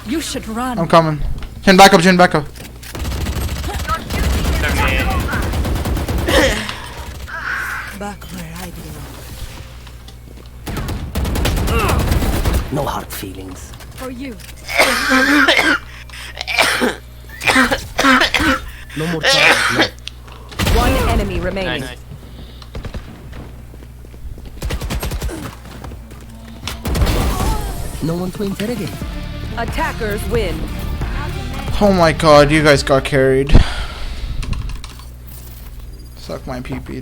You should run. I'm coming. Jin, back up, Jin, back up. 78. Back where I belong. No hard feelings. For you. No more time. No. One enemy remaining. Nice. No one to interrogate. Attackers win. Oh my god, you guys got carried. Suck my pee-pee.